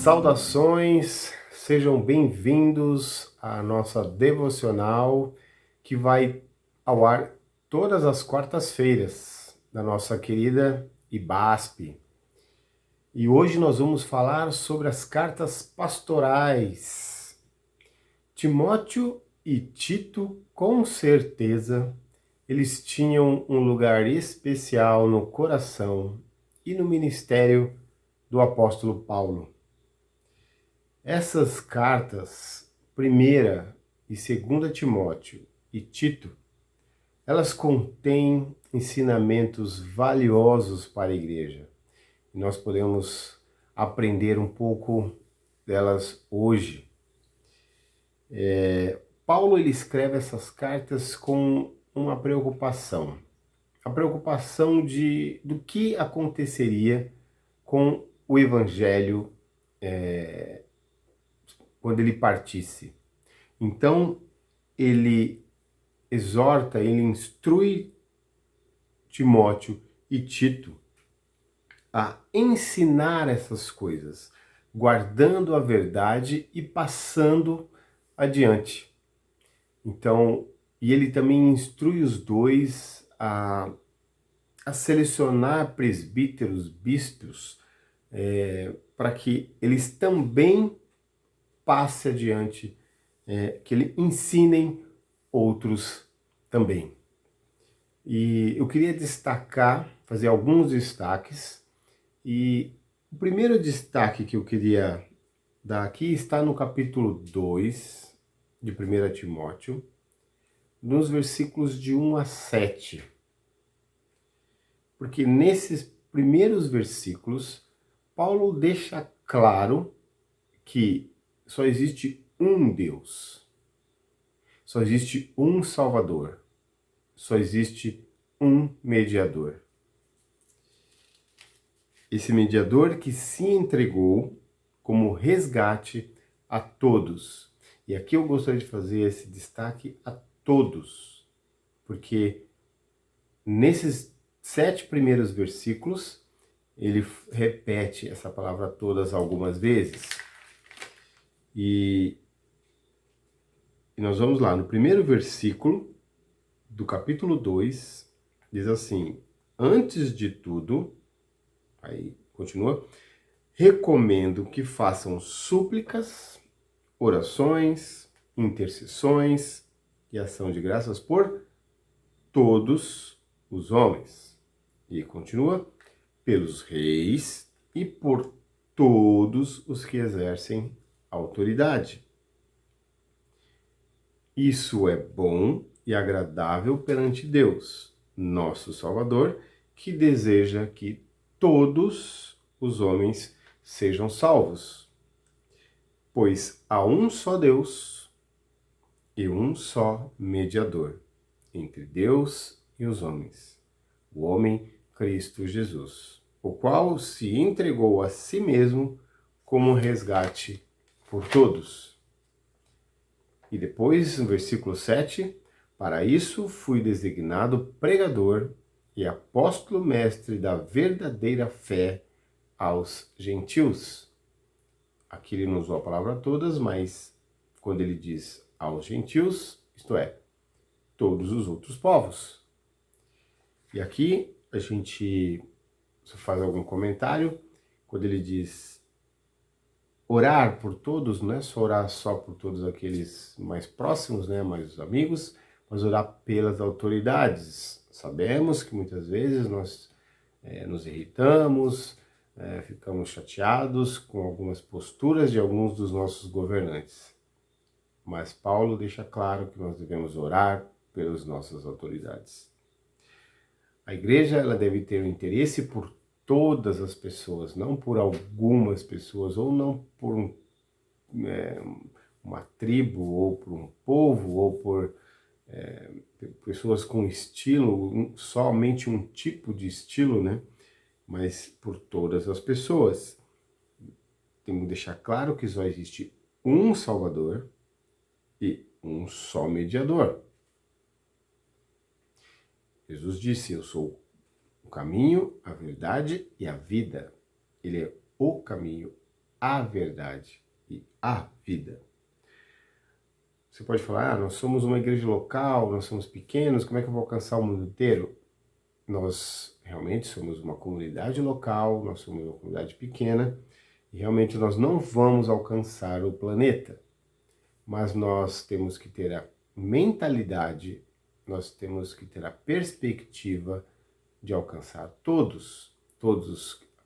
Saudações, sejam bem-vindos à nossa devocional que vai ao ar todas as quartas-feiras da nossa querida IBASP. E hoje nós vamos falar sobre as cartas pastorais. Timóteo e Tito, com certeza, eles tinham um lugar especial no coração e no ministério do apóstolo Paulo. Essas cartas, primeira e segunda Timóteo e Tito, elas contêm ensinamentos valiosos para a igreja. E nós podemos aprender um pouco delas hoje. Paulo ele escreve essas cartas com uma preocupação. A preocupação do que aconteceria com o evangelho quando ele partisse. Então, ele exorta, ele instrui Timóteo e Tito a ensinar essas coisas, guardando a verdade e passando adiante. Então, e ele também instrui os dois a selecionar presbíteros, bispos, para que eles também passe adiante, que ele ensinem outros também. E eu queria destacar, fazer alguns destaques, e o primeiro destaque que eu queria dar aqui está no capítulo 2 de 1 Timóteo, nos versículos de 1 a 7. Porque nesses primeiros versículos, Paulo deixa claro que só existe um Deus, só existe um Salvador, só existe um mediador. Esse mediador que se entregou como resgate a todos. E aqui eu gostaria de fazer esse destaque a todos, porque nesses 7 primeiros versículos, ele repete essa palavra todas algumas vezes. E nós vamos lá, no primeiro versículo do capítulo 2, diz assim: antes de tudo, aí continua, recomendo que façam súplicas, orações, intercessões e ação de graças por todos os homens. E continua, pelos reis e por todos os que exercem autoridade. Isso é bom e agradável perante Deus, nosso Salvador, que deseja que todos os homens sejam salvos. Pois há um só Deus e um só mediador entre Deus e os homens, o homem Cristo Jesus, o qual se entregou a si mesmo como resgate por todos. E depois, no versículo 7, para isso fui designado pregador e apóstolo mestre da verdadeira fé aos gentios. Aqui ele não usou a palavra todas, mas quando ele diz aos gentios, isto é, todos os outros povos. E aqui a gente faz algum comentário, quando ele diz orar por todos, não é só orar só por todos aqueles mais próximos, né, mais os amigos, mas orar pelas autoridades. Sabemos que muitas vezes nós nos irritamos, ficamos chateados com algumas posturas de alguns dos nossos governantes. Mas Paulo deixa claro que nós devemos orar pelas nossas autoridades. A igreja ela deve ter um interesse por todas as pessoas, não por algumas pessoas, ou não por uma tribo, ou por um povo, ou por pessoas com estilo, somente um tipo de estilo, né? Mas por todas as pessoas. Temos que deixar claro que só existe um Salvador e um só mediador. Jesus disse, eu sou o caminho, a verdade e a vida. Ele é o caminho, a verdade e a vida. Você pode falar, nós somos uma igreja local, nós somos pequenos, como é que eu vou alcançar o mundo inteiro? Nós realmente somos uma comunidade local, nós somos uma comunidade pequena, e realmente nós não vamos alcançar o planeta. Mas nós temos que ter a mentalidade, nós temos que ter a perspectiva de alcançar todos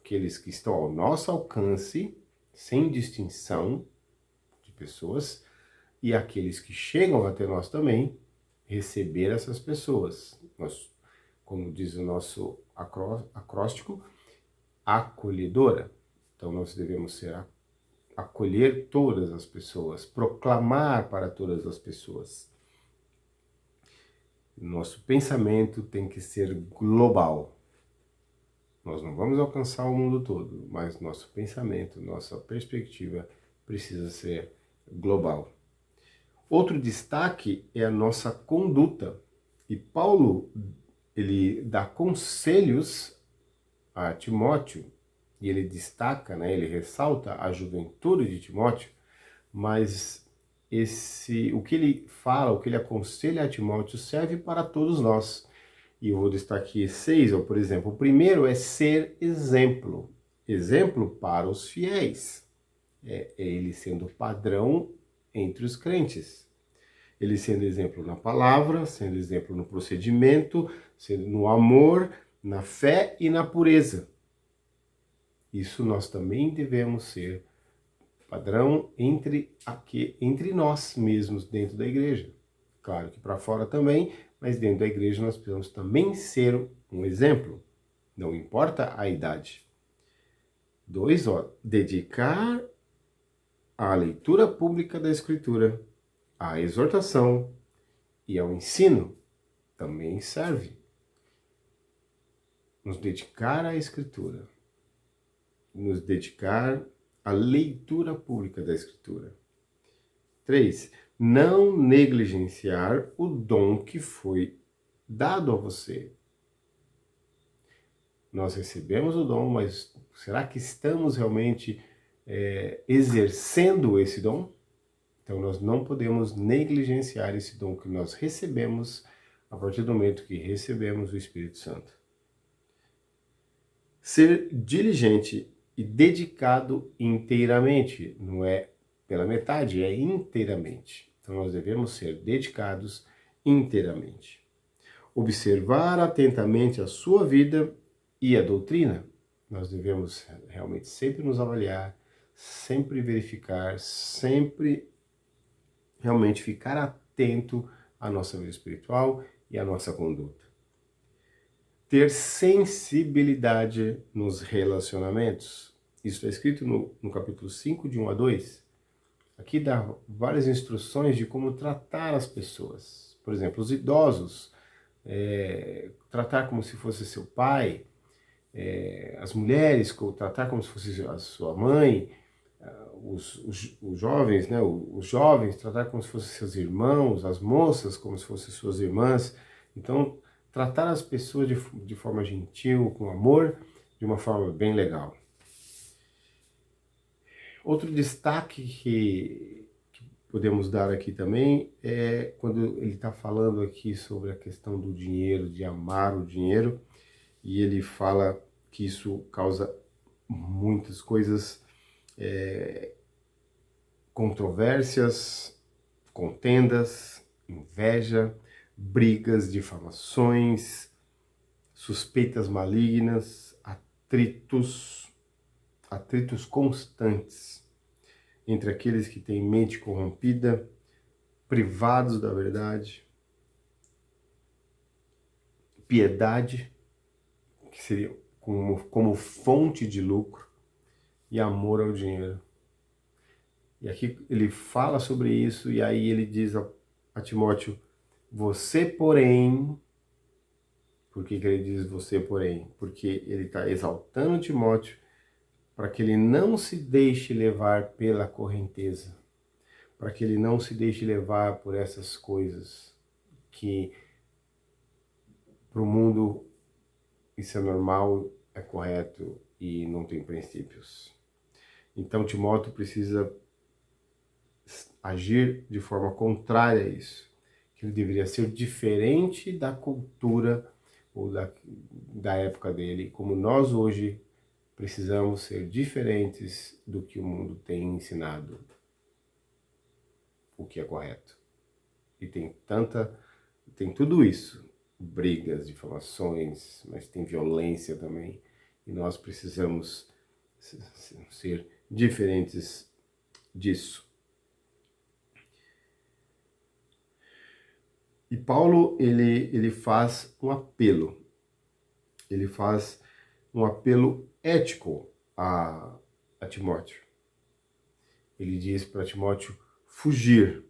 aqueles que estão ao nosso alcance, sem distinção de pessoas, e aqueles que chegam até nós também, receber essas pessoas. Nós, como diz o nosso acróstico, acolhedora. Então nós devemos acolher todas as pessoas, proclamar para todas as pessoas. Nosso pensamento tem que ser global. Nós não vamos alcançar o mundo todo, mas nosso pensamento, nossa perspectiva precisa ser global. Outro destaque é a nossa conduta. E Paulo, ele dá conselhos a Timóteo, e ele destaca, né, ele ressalta a juventude de Timóteo, mas o que ele fala, o que ele aconselha a Timóteo serve para todos nós. E eu vou destacar aqui 6, por exemplo. O primeiro é ser exemplo. Exemplo para os fiéis. É ele sendo padrão entre os crentes. Ele sendo exemplo na palavra, sendo exemplo no procedimento, sendo no amor, na fé e na pureza. Isso nós também devemos ser padrão entre nós mesmos dentro da igreja. Claro que para fora também, mas dentro da igreja nós precisamos também ser um exemplo. Não importa a idade. 2, dedicar à leitura pública da Escritura, à exortação e ao ensino também serve. Nos dedicar à Escritura, nos dedicar à leitura pública da Escritura. 3, não negligenciar o dom que foi dado a você. Nós recebemos o dom, mas será que estamos realmente exercendo esse dom? Então nós não podemos negligenciar esse dom que nós recebemos a partir do momento que recebemos o Espírito Santo. Ser diligente e dedicado inteiramente, não é pela metade, é inteiramente. Então nós devemos ser dedicados inteiramente. Observar atentamente a sua vida e a doutrina. Nós devemos realmente sempre nos avaliar, sempre verificar, sempre realmente ficar atento à nossa vida espiritual e à nossa conduta. Ter sensibilidade nos relacionamentos. Isso está escrito no capítulo 5, de 1 a 2. Aqui dá várias instruções de como tratar as pessoas. Por exemplo, os idosos, tratar como se fosse seu pai, as mulheres, tratar como se fosse a sua mãe, os jovens, né, os jovens, tratar como se fossem seus irmãos, as moças como se fossem suas irmãs. Então, tratar as pessoas de forma gentil, com amor, de uma forma bem legal. Outro destaque que podemos dar aqui também é quando ele está falando aqui sobre a questão do dinheiro, de amar o dinheiro, e ele fala que isso causa muitas coisas, controvérsias, contendas, inveja, brigas, difamações, suspeitas malignas, atritos constantes entre aqueles que têm mente corrompida, privados da verdade, piedade, que seria como fonte de lucro, e amor ao dinheiro. E aqui ele fala sobre isso, e aí ele diz a Timóteo, você porém, por que ele diz você porém? Porque ele está exaltando Timóteo para que ele não se deixe levar pela correnteza, para que ele não se deixe levar por essas coisas que para o mundo isso é normal, é correto e não tem princípios. Então Timóteo precisa agir de forma contrária a isso, que ele deveria ser diferente da cultura ou da época dele, como nós hoje precisamos ser diferentes do que o mundo tem ensinado, o que é correto. E tem tudo isso, brigas, difamações, mas tem violência também, e nós precisamos ser diferentes disso. E Paulo, ele faz um apelo. Ele faz um apelo ético a Timóteo. Ele diz para Timóteo fugir.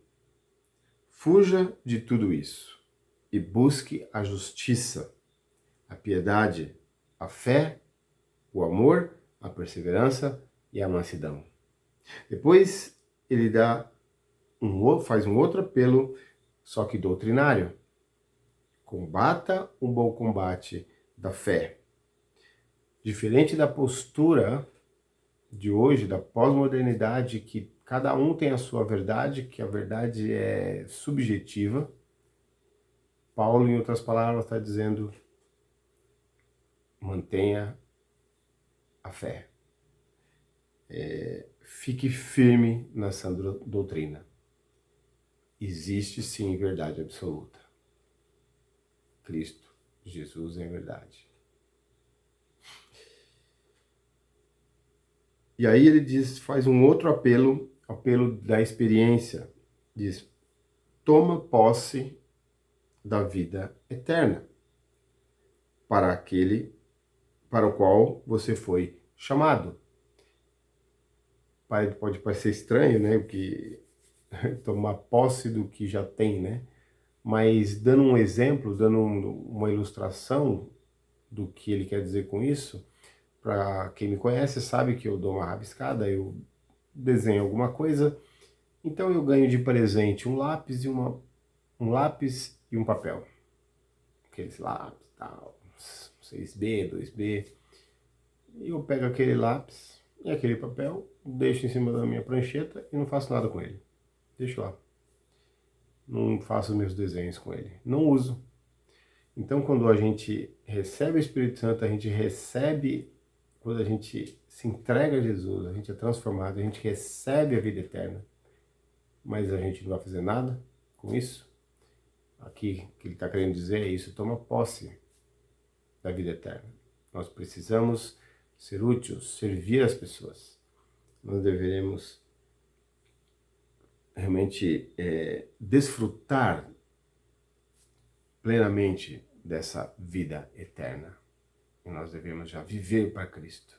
Fuja de tudo isso e busque a justiça, a piedade, a fé, o amor, a perseverança e a mansidão. Depois ele faz um outro apelo, só que doutrinário. Combata o bom combate da fé. Diferente da postura de hoje, da pós-modernidade, que cada um tem a sua verdade, que a verdade é subjetiva, Paulo, em outras palavras, está dizendo: mantenha a fé. Fique firme na sã doutrina. Existe sim verdade absoluta. Cristo, Jesus é verdade. E aí ele faz um outro apelo da experiência. Diz: toma posse da vida eterna, para o qual você foi chamado. Pode parecer estranho, né? Porque tomar posse do que já tem, né? Mas dando um exemplo, dando uma ilustração do que ele quer dizer com isso, para quem me conhece sabe que eu dou uma rabiscada, eu desenho alguma coisa, então eu ganho de presente um lápis e um papel. Aqueles lápis, tal, 6B, 2B. E eu pego aquele lápis e aquele papel, deixo em cima da minha prancheta e não faço nada com ele. Deixo lá. Não faço meus desenhos com ele. Não uso. Então, quando a gente recebe o Espírito Santo, quando a gente se entrega a Jesus, a gente é transformado, a gente recebe a vida eterna, mas a gente não vai fazer nada com isso. Aqui, o que ele está querendo dizer é isso: toma posse da vida eterna. Nós precisamos ser úteis, servir as pessoas. Nós deveremos realmente desfrutar plenamente dessa vida eterna. E nós devemos já viver para Cristo.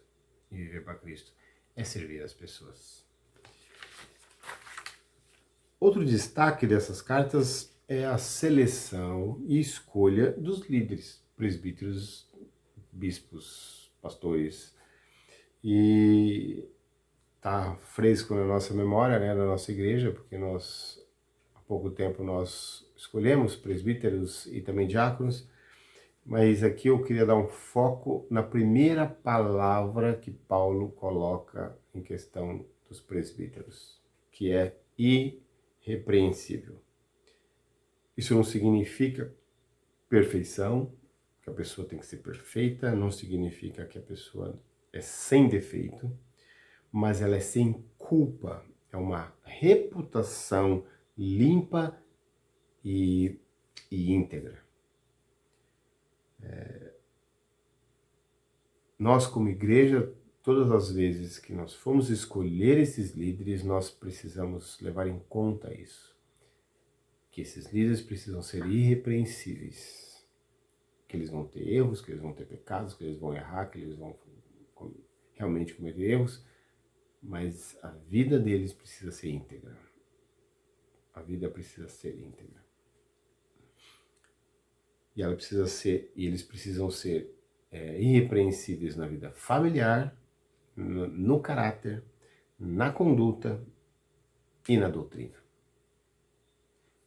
E viver para Cristo é servir as pessoas. Outro destaque dessas cartas é a seleção e escolha dos líderes, presbíteros, bispos, pastores. E tá fresco na nossa memória, né, na nossa igreja, porque há pouco tempo nós escolhemos presbíteros e também diáconos, mas aqui eu queria dar um foco na primeira palavra que Paulo coloca em questão dos presbíteros, que é irrepreensível. Isso não significa perfeição, que a pessoa tem que ser perfeita, não significa que a pessoa é sem defeito, mas ela é sem culpa, é uma reputação limpa e íntegra. Nós, como igreja, todas as vezes que nós formos escolher esses líderes, nós precisamos levar em conta isso, que esses líderes precisam ser irrepreensíveis, que eles vão ter erros, que eles vão ter pecados, que eles vão errar, que eles vão realmente cometer erros, mas a vida deles precisa ser íntegra. A vida precisa ser íntegra. E eles precisam ser irrepreensíveis na vida familiar, no caráter, na conduta e na doutrina.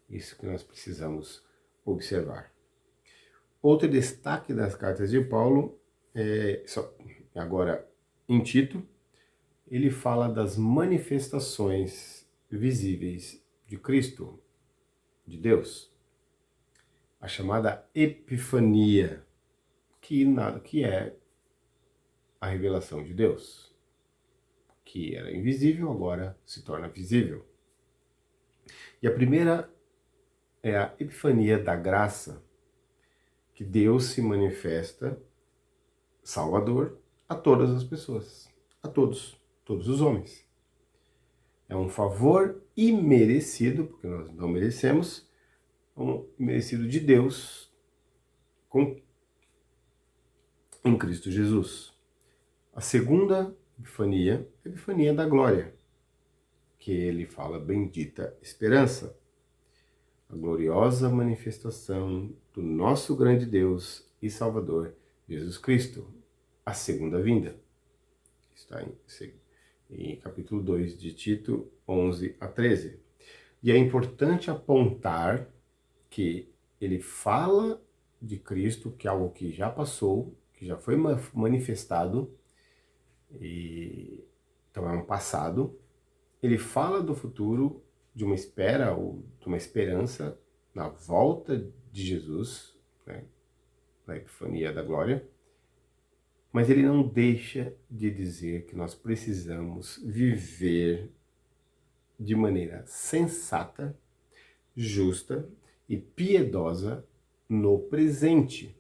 Isso que nós precisamos observar. Outro destaque das cartas de Paulo, agora em Tito, ele fala das manifestações visíveis de Cristo, de Deus. A chamada Epifania, que é a revelação de Deus, que era invisível, agora se torna visível. E a primeira é a Epifania da graça, que Deus se manifesta Salvador a todas as pessoas, a todos os homens. É um favor imerecido, porque nós não merecemos, um merecido de Deus em Cristo Jesus. A segunda epifania é a epifania da glória, que ele fala bendita esperança, a gloriosa manifestação do nosso grande Deus e Salvador, Jesus Cristo, a segunda vinda. Está em capítulo 2 de Tito, 11 a 13. E é importante apontar que ele fala de Cristo, que é algo que já passou, que já foi manifestado, então é um passado. Ele fala do futuro, de uma espera ou de uma esperança na volta de Jesus, né, na Epifania da Glória, mas ele não deixa de dizer que nós precisamos viver de maneira sensata, justa e piedosa no presente.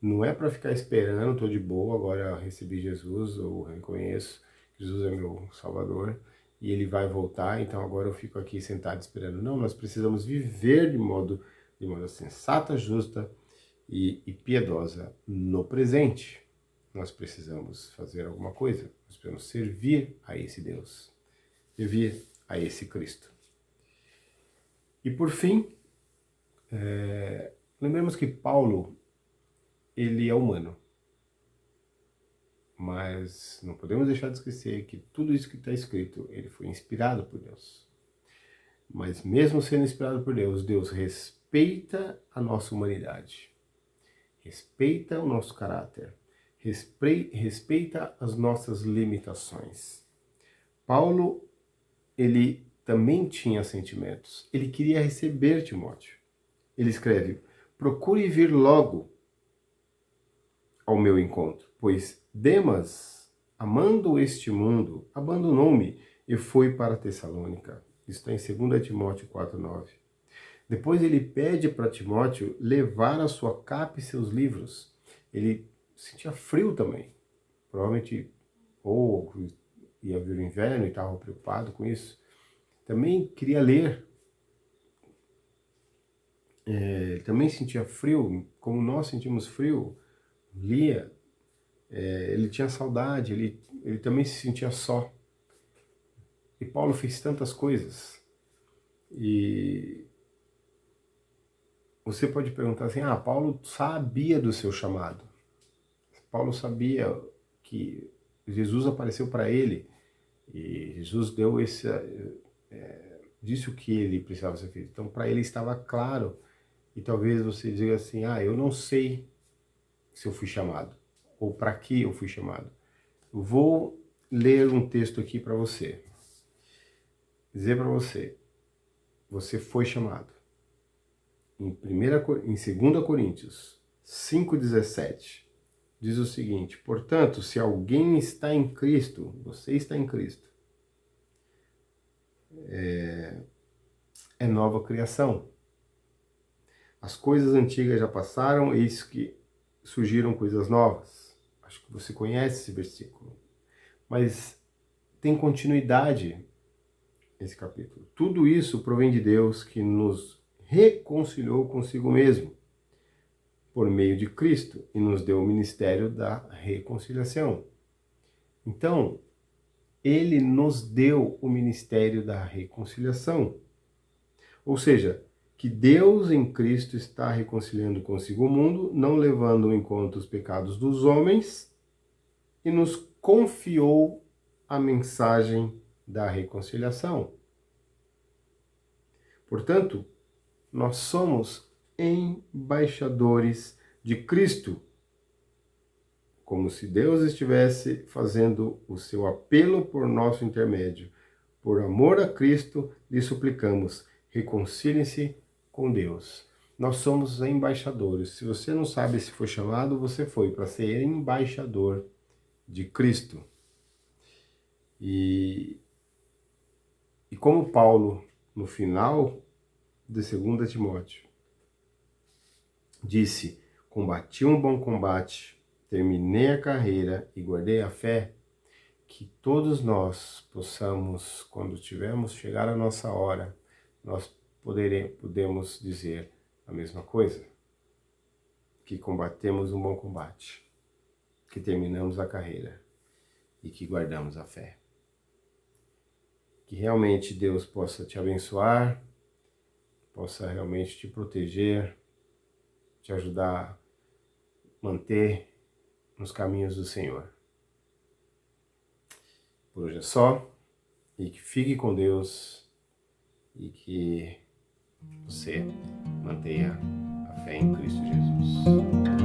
Não é para ficar esperando, estou de boa, agora recebi Jesus, ou reconheço que Jesus é meu Salvador, e ele vai voltar, então agora eu fico aqui sentado esperando. Não, nós precisamos viver de modo sensata, justa e piedosa no presente. Nós precisamos fazer alguma coisa, nós precisamos servir a esse Deus, servir a esse Cristo. E por fim, lembremos que Paulo, ele é humano, mas não podemos deixar de esquecer que tudo isso que está escrito, ele foi inspirado por Deus. Mas mesmo sendo inspirado por Deus, Deus respeita a nossa humanidade, respeita o nosso caráter, respeita as nossas limitações. Paulo, ele também tinha sentimentos, ele queria receber Timóteo. Ele escreve: procure vir logo ao meu encontro, pois Demas, amando este mundo, abandonou-me e foi para Tessalônica. Isso está em 2 Timóteo 4,9. Depois ele pede para Timóteo levar a sua capa e seus livros. Ele sentia frio também. Provavelmente ou ia vir o inverno e estava preocupado com isso. Também queria ler. Ele também sentia frio, como nós sentimos frio. Lia. Ele tinha saudade, ele também se sentia só. E Paulo fez tantas coisas. E você pode perguntar assim, Paulo sabia do seu chamado. Paulo sabia que Jesus apareceu para ele e Jesus deu disse o que ele precisava ser feito. Então para ele estava claro. E talvez você diga assim, eu não sei se eu fui chamado ou para que eu fui chamado. Eu vou ler um texto aqui para você. Dizer para você, você foi chamado. Em 2 Coríntios 5,17, diz o seguinte: portanto, se alguém está em Cristo, você está em Cristo, é nova criação. As coisas antigas já passaram, eis que surgiram coisas novas. Acho que você conhece esse versículo. Mas tem continuidade esse capítulo. Tudo isso provém de Deus, que nos reconciliou consigo mesmo por meio de Cristo e nos deu o ministério da reconciliação. Então, ele nos deu o ministério da reconciliação. Ou seja, que Deus em Cristo está reconciliando consigo o mundo, não levando em conta os pecados dos homens, e nos confiou a mensagem da reconciliação. Portanto, nós somos embaixadores de Cristo. como se Deus estivesse fazendo o seu apelo por nosso intermédio. Por amor a Cristo, lhe suplicamos, reconciliem-se com Deus. Nós somos embaixadores. Se você não sabe se foi chamado, você foi para ser embaixador de Cristo. E como Paulo, no final de 2 Timóteo, disse, combati um bom combate, terminei a carreira e guardei a fé, que todos nós possamos, quando tivermos chegar a nossa hora, nós podemos dizer a mesma coisa, que combatemos um bom combate, que terminamos a carreira e que guardamos a fé. Que realmente Deus possa te abençoar, possa realmente te proteger, te ajudar a manter nos caminhos do Senhor. Por hoje é só, e que fique com Deus e que você mantenha a fé em Cristo Jesus.